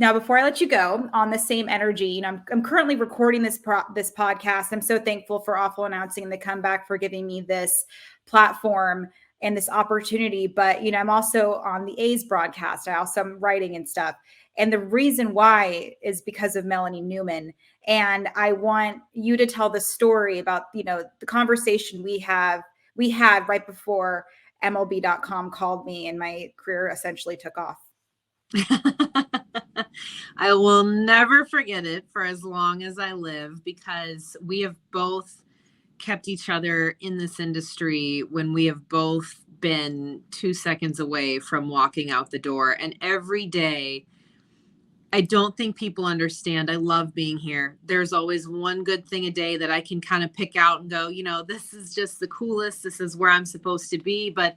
now before I let you go, on the same energy, I'm currently recording this podcast. I'm so thankful for Awful Announcing and the Comeback for giving me this platform and this opportunity. But, I'm also on the A's broadcast. I also am writing and stuff. And the reason why is because of Melanie Newman. And I want you to tell the story about, the conversation we had right before MLB.com called me and my career essentially took off. I will never forget it for as long as I live, because we have both kept each other in this industry when we have both been 2 seconds away from walking out the door. And every day, I don't think people understand. I love being here. There's always one good thing a day that I can kind of pick out and go, this is just the coolest. This is where I'm supposed to be. But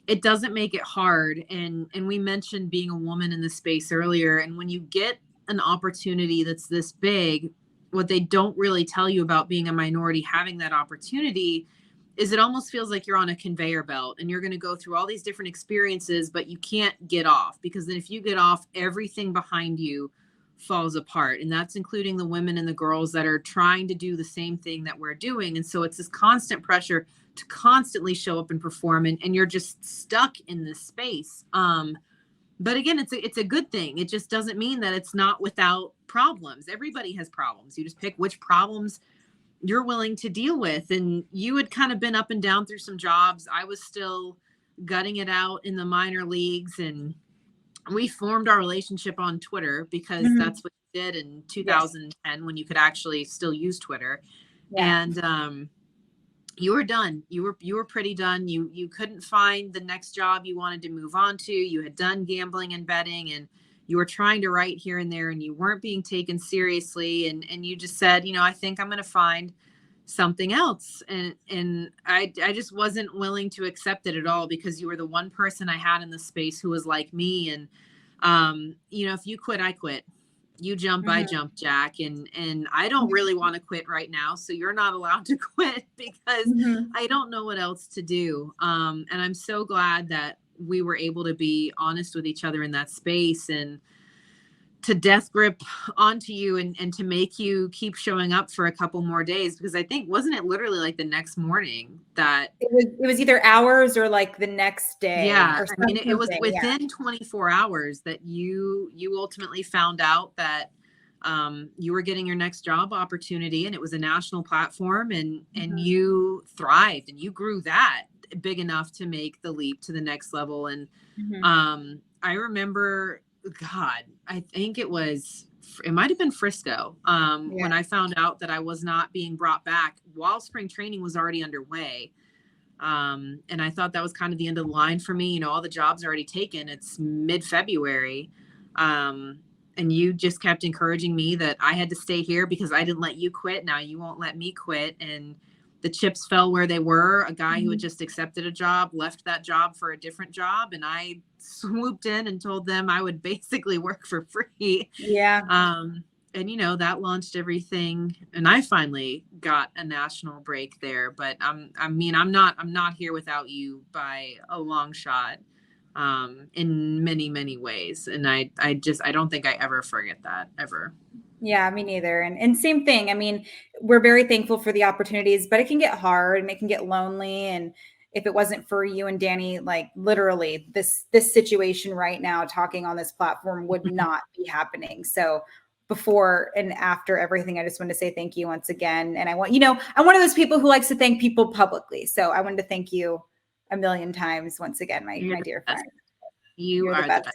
it doesn't make it hard. And we mentioned being a woman in the space earlier. And when you get an opportunity that's this big, what they don't really tell you about being a minority having that opportunity is it almost feels like you're on a conveyor belt and you're going to go through all these different experiences, but you can't get off, because then if you get off, everything behind you falls apart. And that's including the women and the girls that are trying to do the same thing that we're doing. And so it's this constant pressure to constantly show up and perform, and you're just stuck in this space. But again, it's a good thing. It just doesn't mean that it's not without problems. Everybody has problems. You just pick which problems you're willing to deal with. And you had kind of been up and down through some jobs. I was still gutting it out in the minor leagues, and we formed our relationship on Twitter because that's what you did in 2010 when you could actually still use Twitter. Yeah. And you were done. You were pretty done. You couldn't find the next job you wanted to move on to. You had done gambling and betting, and you were trying to write here and there, and you weren't being taken seriously. And you just said, I think I'm going to find something else. And I just wasn't willing to accept it at all, because you were the one person I had in the space who was like me. And, if you quit, I quit. You jump, I jump, Jack. And I don't really want to quit right now. So you're not allowed to quit, because I don't know what else to do. And I'm so glad that we were able to be honest with each other in that space, and to death grip onto you and to make you keep showing up for a couple more days. Because I think, wasn't it literally like the next morning that it was either hours or like the next day? Yeah. I mean, it was within 24 hours that you ultimately found out that you were getting your next job opportunity, and it was a national platform, and you thrived and you grew that big enough to make the leap to the next level. And I remember, God, I think it mighthave been Frisco, when I found out that I was not being brought back while spring training was already underway. And I thought that was kind of the end of the line for me. All the jobs are already taken. It's mid-February. And you just kept encouraging me that I had to stay here because I didn't let you quit. Now you won't let me quit. And the chips fell where they were. A guy who had just accepted a job left that job for a different job. And I swooped in and told them I would basically work for free. Yeah. And, that launched everything. And I finally got a national break there. But I'm not here without you by a long shot, in many, many ways. And I don't think I ever forget that, ever. Yeah, me neither. And same thing. I mean, we're very thankful for the opportunities, but it can get hard and it can get lonely. And if it wasn't for you and Danny, like literally this situation right now, talking on this platform would not be happening. So before and after everything, I just want to say thank you once again. And I'm one of those people who likes to thank people publicly. So I wanted to thank you a million times once again, my dear friend. You are the best.